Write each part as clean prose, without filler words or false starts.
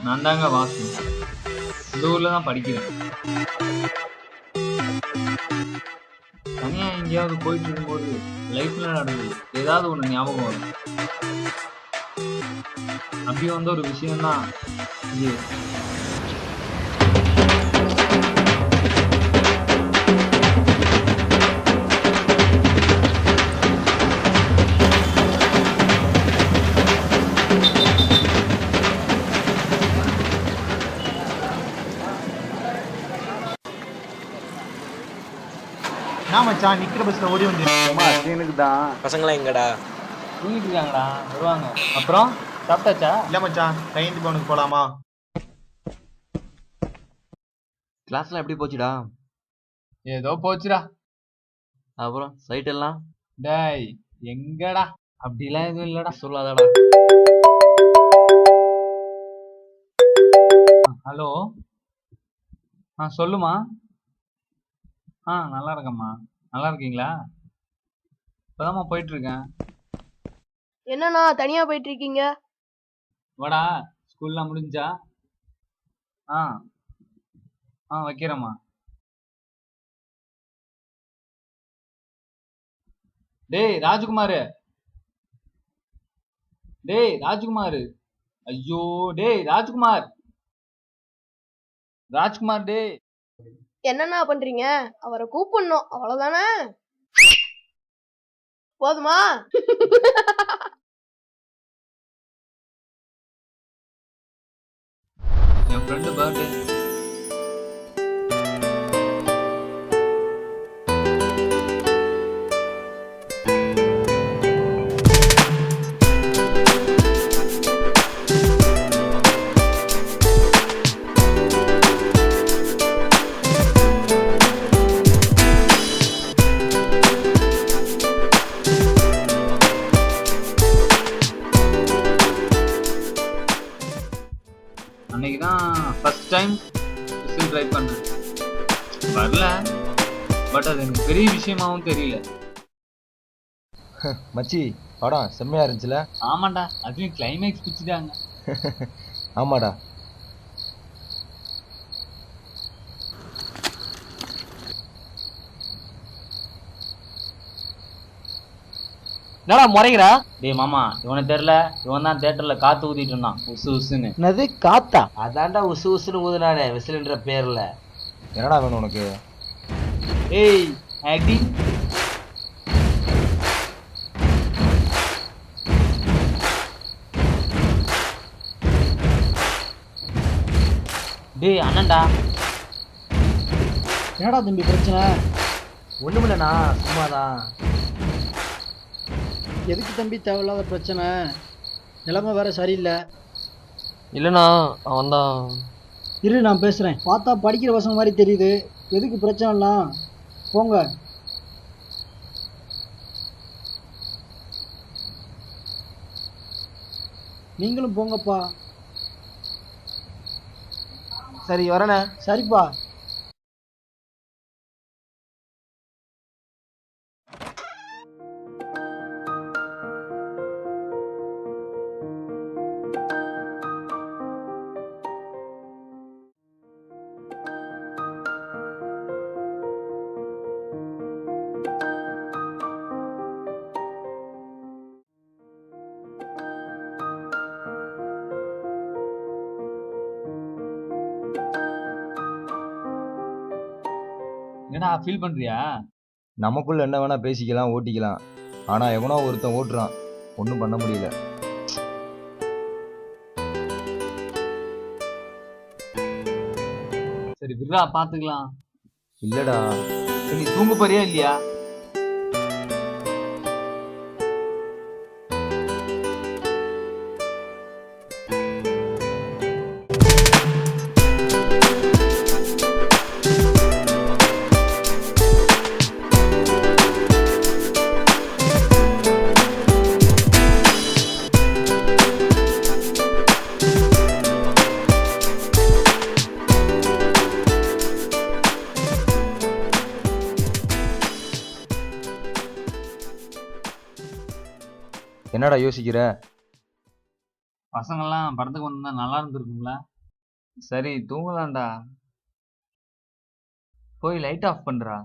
நான் தாங்க வாசு. இந்த ஊர்ல தான் படிக்கிறேன். தனியா எங்கேயாவது போயிட்டு இருக்கும்போது லைஃப்ல நடந்தது ஏதாவது ஒண்ணு ஞாபகம் வரும். அப்படி வந்த ஒரு விஷயம்தான் இது. நான் மச்சான் நிக்கிற பஸ்ல ஓடி வந்து பசங்களாம் எங்கடா? தூங்கிட்டு இருக்காங்கடா, வருவாங்க. அப்புறம் சாப்பிட்டாச்சா? இல்ல மச்சான் கையெழுத்து பவனுக்கு போலாமா? கிளாஸ்லாம் எப்படி போச்சுடா? ஏதோ போச்சுடா. அப்புறம் சைட் எல்லாம் டேய் எங்கடா, அப்படிலாம் எதுவும் இல்லடா. சொல்லாதடா. ஹலோ, சொல்லுமா. நல்லா இருக்கேம்மா. நல்லா இருக்கீங்களா? இப்பதாம்மா போயிட்டு இருக்கேன். என்னண்ணா தனியா போயிட்டு இருக்கீங்க? வாடா, ஸ்கூல்லாம் முடிஞ்சா? வைக்கிறேம்மா. டேய் ராஜ்குமாரு, டேய் ராஜ்குமாரு, ஐயோ டேய் ராஜ்குமார், ராஜ்குமார் டேய். என்னண்ணா பண்றீங்க? அவரை கூப்பிடணும் அவ்வளவுதானே? போதுமா? என் ஃப்ரெண்டு பர்த்டே. அன்னைக்கு தான் ஃபர்ஸ்ட் டைம் விசில் ட்ரை பண்ணேன். வரல, பட் அது எனக்கு பெரிய விஷயமாவும் தெரியல. மச்சி படம் செம்மையா இருந்துச்சுல? ஆமாண்டா, அதுவும் கிளைமேக்ஸ் பிடிச்சிட்டாங்க. ஆமாடா. என்னடா முறைகிறா? டேய் மாமா, இவனுக்கு தெரியல, இவன் தான் தியேட்டர்ல காத்து ஊதிட்டு இருந்தான் உசு உசுன்னு. என்னது காத்தா? அதான்டா உசு உசுன்னு ஊதுனானே விசில்ன்ற பேர்ல. என்னடா வேணும் உனக்கு? ஏய் ஆக்டிங். டேய் அண்ணன்டா. என்னடா தம்பி பிரச்சனை? ஒண்ணுமில்லண்ணா, சும்மாதான். எதுக்கு தம்பி தேவையில்லாத பிரச்சனை? நிலைமை வேற சரியில்லை. இல்லைண்ணா, அவன் தான். இரு நான் பேசுகிறேன். பார்த்தா படிக்கிற பசங்க மாதிரி தெரியுது. எதுக்கு பிரச்சனைலாம்? போங்க. நீங்களும் போங்கப்பா. சரி வரண்ணே. சரிப்பா. என்னடா ஃபீல் பண்றியா? நமக்குள்ள என்ன வேணா பேசிக்கலாம், ஓட்டிக்கலாம். ஆனா எவனோ ஒருத்தன் ஓட்டுறான், ஒன்றும் பண்ண முடியல. சரி விட்றா, பாத்துக்கலாம். இல்லடா. நீ தூங்க போறியா இல்லையா? என்னடா யோசிக்கிற? பசங்கள்லாம் படத்துக்கு வந்தா நல்லா இருந்திருக்கும்ல? சரி தூங்கலாம்டா. போய் லைட் ஆஃப் பண்றா.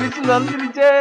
விசில் வந்துருச்சே.